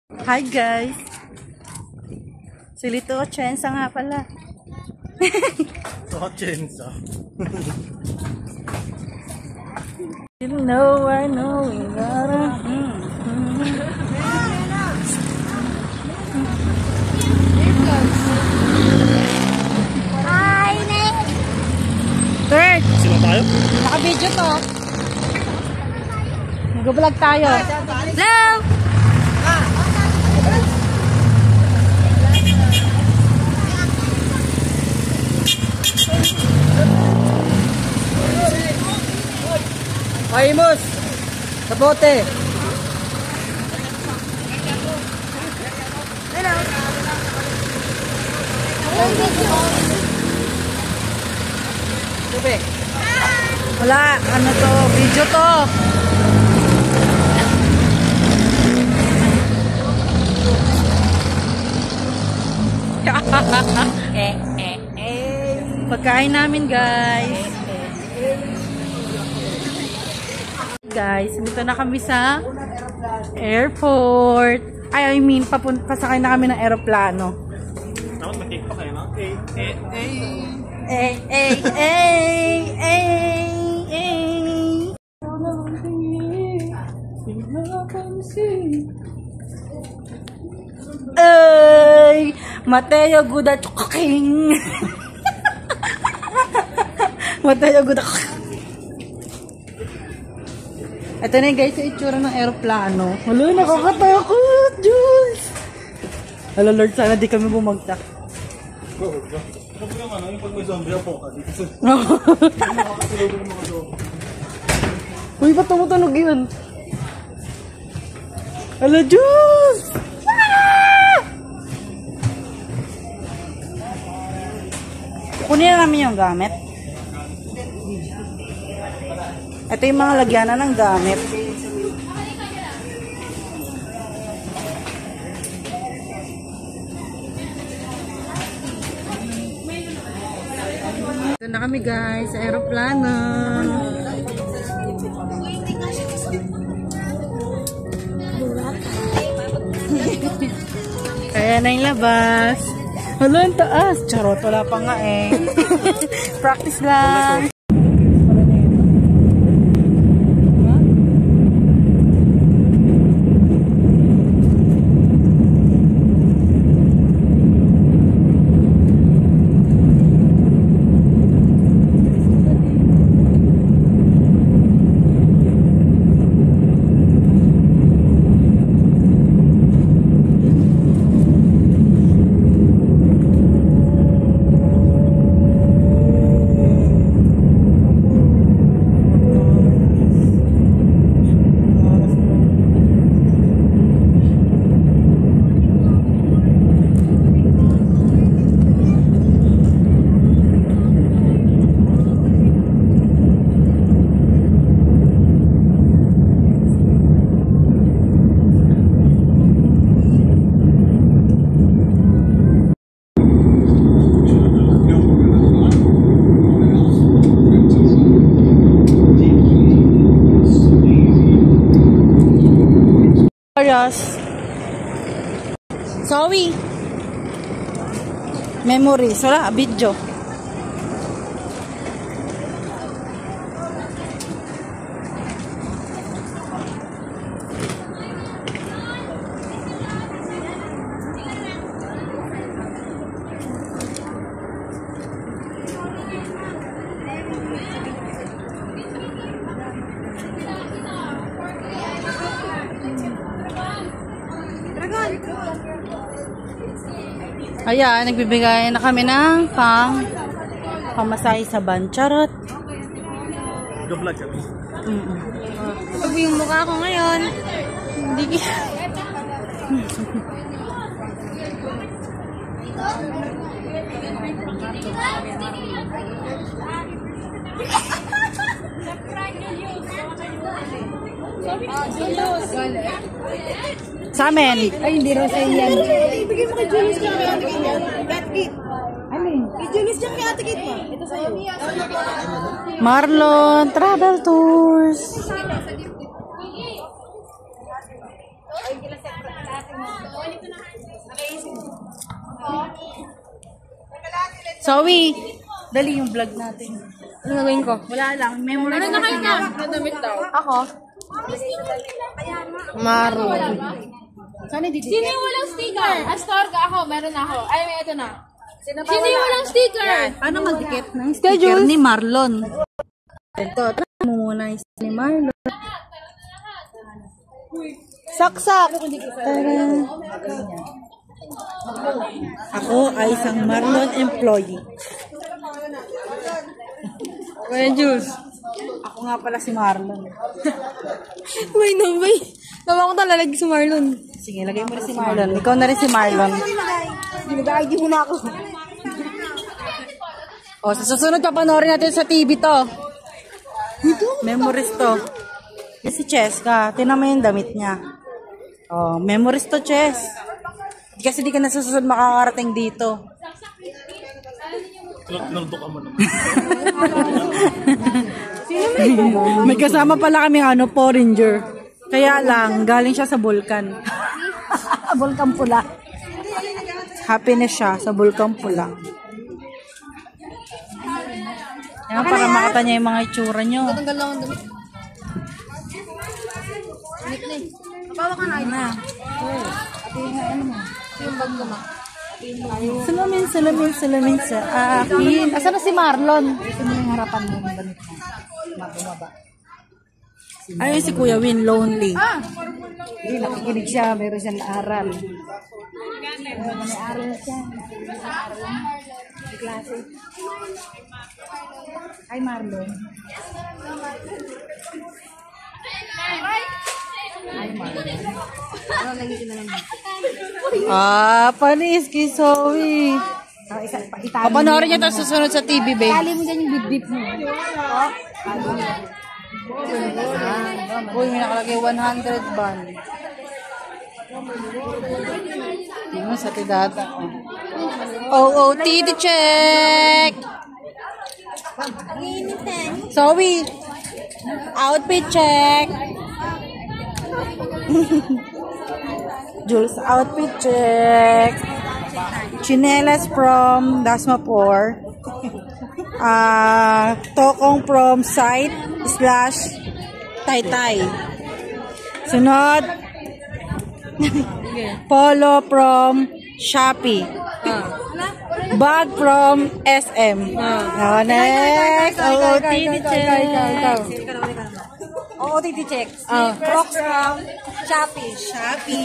Hi guys! Si Lito Chensa nga pala. Chensa. You know I know we gotta... Hi, Nick! Third! Sino tayo? Naka-video to. Mag-vlog tayo. Hello! Pahimos! Sa bote! Wala, ano to, video to. Pagkain namin guys. Guys, dito na kami sa airport. I mean, pasakay na kami ng aeroplano. Dapat mag-tiktok kayo, no? Ay, Mateo Guda Choking. Mateo Guda. Ito na guys, yung itsura ng aeroplano. Hala, nakakatakot, Diyos. Hala, Lord, sana di kami bumagtak. Ano yung ano, yung pag may zombie ako ka dito. Uy, ba't tumutunog yun? Hala, Diyos! Kunin na namin yung gamit. Ito yung mga lagyanan ng gamit. Ito na kami guys, sa aeroplano. Kaya na yung labas. Hala, ang taas. Charot, wala pa nga eh. Practice lang. Sorry. Memories. Wala, video. Ayan, nagbibigay na kami ng pamasahe sa van. Charot. Go-vlog kami. Pag yung mukha ko ngayon, hindi sa amin. Ay, hindi raw sa iyan. Ibigay mo kay Julius dyan kay Ate Kate yan. Ate Kate. Alin? Kay Julius dyan kay Ate Kate mo. Ito sa'yo. Marlon Travel Tours. Zoe, dali yung vlog natin. Ano gagawin ko? Wala lang, memory. Ano na kayo na? Nadamit daw. Ako? Sana dito. Sino yung walang sticker? Astorga ako, meron ako. Ay, may ito na. Sino yung walang sticker? Paano mag-get ng sticker ni Marlon? Ito, try mo muna yung sticker ni Marlon. Saksak! Tara! Ako ay isang Marlon employee. Kuya Jules. Ako nga pala si Marlon. Wait, no, wait. Nawa ko talaga si Marlon. Sige, lagay mo rin si Marlon. Ikaw na rin si Marlon. Mag-ID mo na ako. O, sa susunod papanoorin natin sa TV to. Memories to. Yan si Cheska. Tinan mo yung damit niya. O, memories to, Ches. Kasi di ka na sa susunod makakarating dito. Naldo ka mo naman. May kasama pala kami Poranger. Kaya lang, galing siya sa Bulkan. Bulkan pula. Happiness siya sa Bulkan pula. Yan, para makita niya yung mga itsura nyo. Tanggal lang ang damit. Damit na eh. Kapawa ka na. Yung bag ko ma. Salamin sa akin. Asa na si Marlon? Ito mo yung harapan mo ng damit mo. Bumaba. Ayun si Kuya Win, lonely. Hindi, nakikinig siya. Meron siyang aral. May aral siya. May klase. Ay, Marlon. Panis kay Zoe. Papanoorin niya ito susunod sa TV, babe. Kali mo dyan yung bip-bip mo. Uy, may nakalagay 100 ban. Tingnan sa tidata. OOTD check! Zoe! Outfit check! Jules, outfit check! Chinelas from Dasmapur. Tokong from site / Taytay. Sunod. Polo from Shopee. Bag from SM. Next. OOTD check. OOTD check. Crocs from Shopee.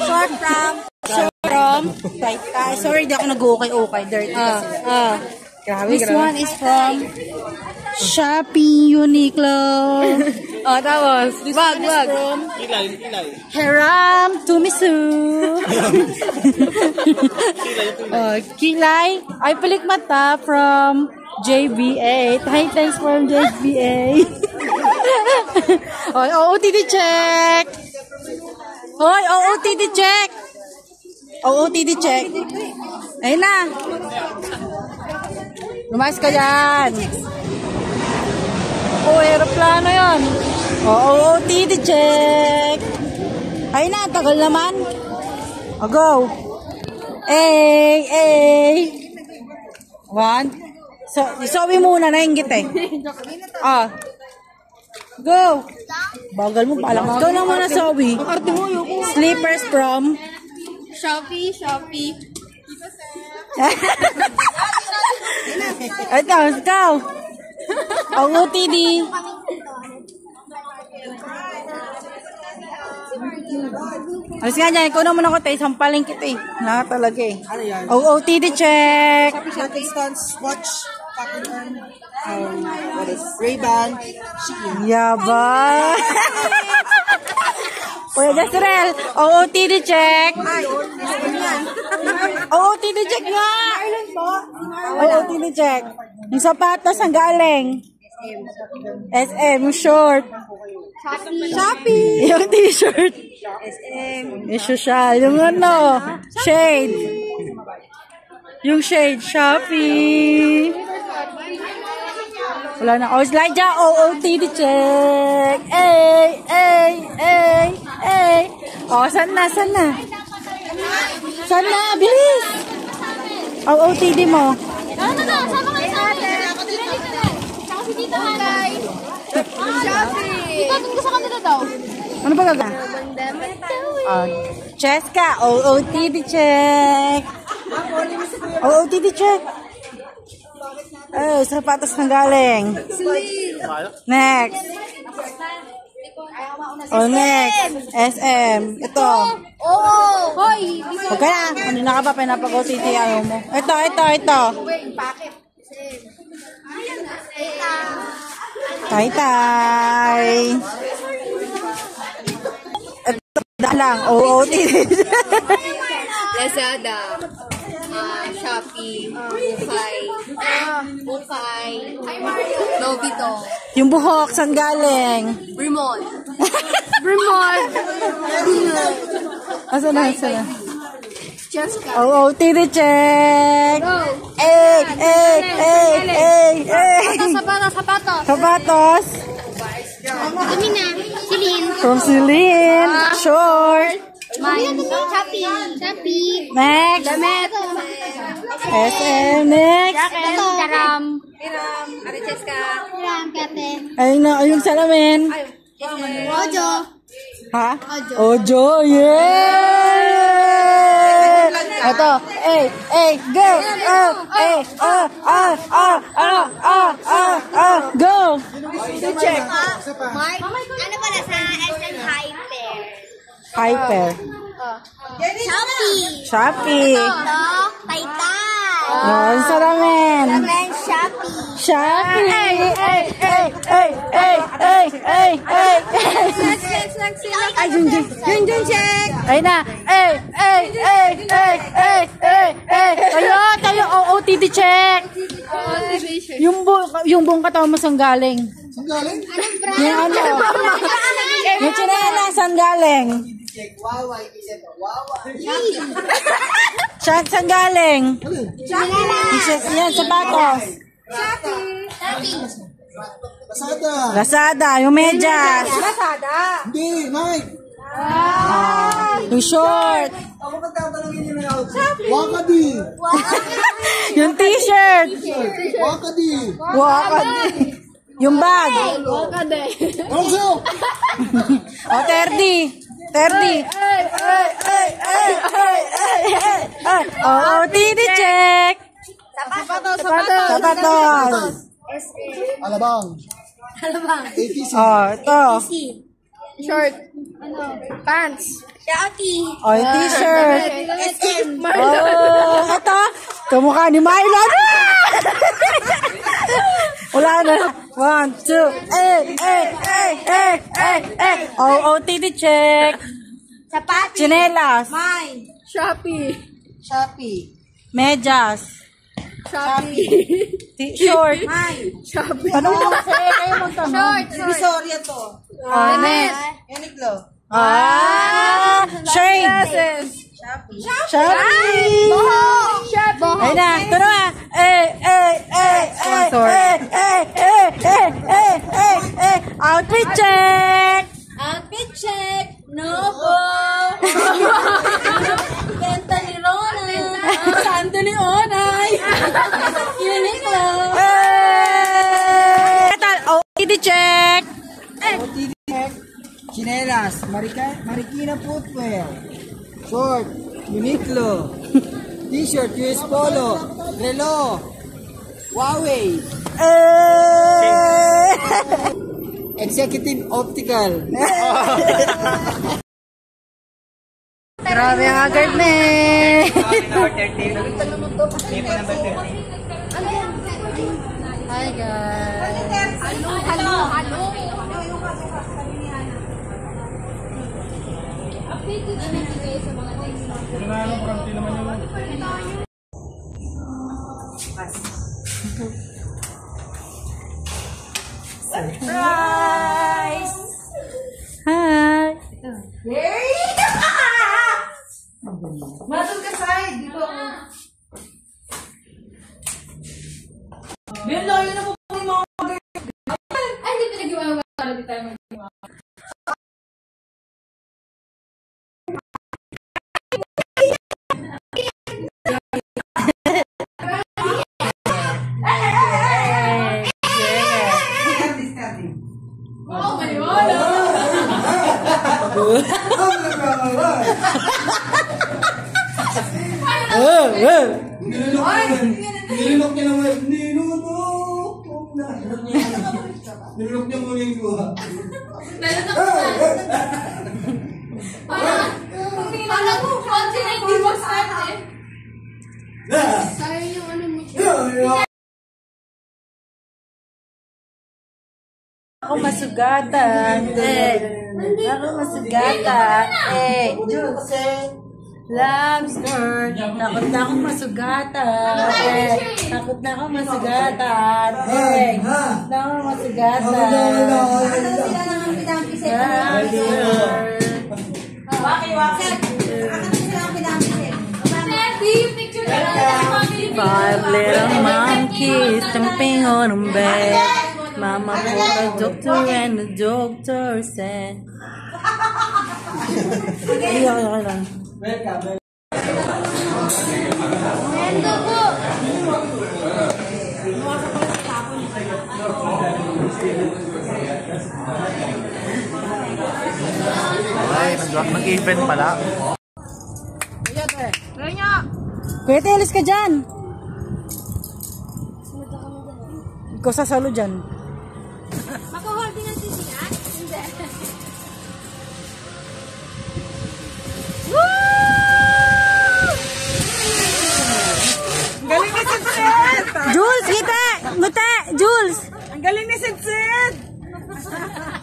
Short from Taytay. Sorry, di ako nag-ukay-ukay. Dirty kasi. This one is from Shopee Uniqlo. Tapos. Wag. Ilay. Hiram Tumisu. Kilay. Ay, Pilik Mata from JBA. Thanks from JBA. OOTD check. Hoy, OOTD check. OOTD check. Ayun na. Lumayas ka dyan. Aeroplano yun. OOTD check. Ayun na, tagal naman. Go. One. Zoe muna, nainggit eh. Go. Bagal mo pala. Ikaw na muna, Zoe. Slippers from Shopee. ikaw. OOTD. Alis nga dyan, ikaw na muna ko tayo, sampaling kita eh. Wala talaga eh. OOTD check. Shopee Stance Watch. What is Ray-Ban? Yaba. Kuya Jasrel, OOTD check. OOTD check nga. OOTD check. Yung sapatos ang galing. SM, short. Shopee. Yung t-shirt. SM. Yung social. Yung ano, shade. Yung shade, Shopee. Wala na. Oh, slide dyan. OOTD check. Oh, saan na? Bilis. OOTD mo. Ano na? Sama kayo sa akin. Saka si Tita Hanay. Shopee. Ikaw, tungkol sa kanila daw. Ano ba gaga? Cheska, OOTD check. OOTD check. Oh, sapatos na galing. Next. Oh, next. SM. Ito. Oo. Hoy. Huwag ka na. Kanina ka pa pinapag-OTD ayaw mo. Ito. Tay. Ito lang. OOTD. Lazada. Shopee. Ukay. Novito. Yung buhok, saan galing? Bremont. Asa na? Cheska. OOTD check. Sapatos. Kami na. Silin. From Celine. Short. Shopee. Next. Damit. SM. Next. Taram. Cheska. Taram, kate. Ayun na, yung salamin. Ojo. Ha? Ojo. Yeah! Ito. Go. Go. Check. Mike. Ano pala sa SM Hyper? Hyper. Shopee. Shopee. Taytay. Yan, salamin. Ramen Shopee. Shopee. Ay, yun, check. Ay na. Tayo, OOTD check. Yung buong katawan mo saan galing? Saan galing? Yung ano? Yung chinela, saan galing? Saan galing? Yan, sapatos. Lazada, yung medyas. Hindi, Mike. Yung short. Wakadi. Yung t-shirt. Wakadi. Yung bag. Ano sa'yo? O, 30. OOTD check. Sapatos. Alabang. ATC. Ito. Short. Pants. Yung t-shirt. Ito. Kamukha ni Mylon. Wala na. 1, 2. OOTD check. Chinelas. Shopee. Medyas. Short. Ano yung kayo magtanong? Visoria to. Next. Uniqlo. Shade. Shopee. Ayun na. Ito naman. Outfit check. Nobo. Benta ni Rona. Sando ni Onay. Uniqlo. OOTD check. Chinelas. Marikina footwear. Short. Uniqlo. T-shirt. US Polo. Relo. Huawei. Executive Optical. Grabe ang agad na Hi guys. Hello. Update din namin kayo sa mga next Surprise! Hi! Matog ka side. Dito. Bilo, yun na po yung mga Ay, hindi pinag-iwan para di tayo Nilunok niya naman. Nilunok niya muna yung luha. Parang konti na hindi mo start eh. Sayang yung ano mo. Ako masugatan, Ako masugatan, Jules, Lobster. Takot na akong masugatan, Takot na akong masugatan, Takot na akong masugatan. Five little monkeys jumping on a bed. Mama called the doctor and the doctor said. Okay lang. Mendo po. Ay, nag-event pala. Kuya, alis ka dyan. Ikaw sasalo dyan. Makahold din ang sisiyan? Hindi. Ang galing ni Sidsid! Jules, kita! Ngute! Jules! Ang galing ni Sidsid!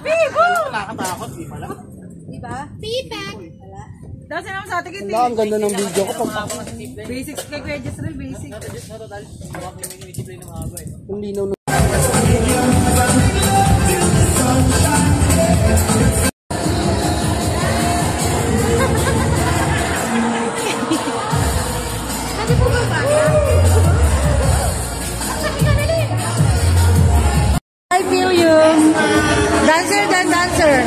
Pibo! Nakakatakot, di pala. Diba? Feedback. Dahil naman sa atin, Ang ganda ng video ko. basics kay Kuya Jessrel, basic. Ang linaw na. Sabi po ba ba? Sabi ka na rin. I feel you. Dancer.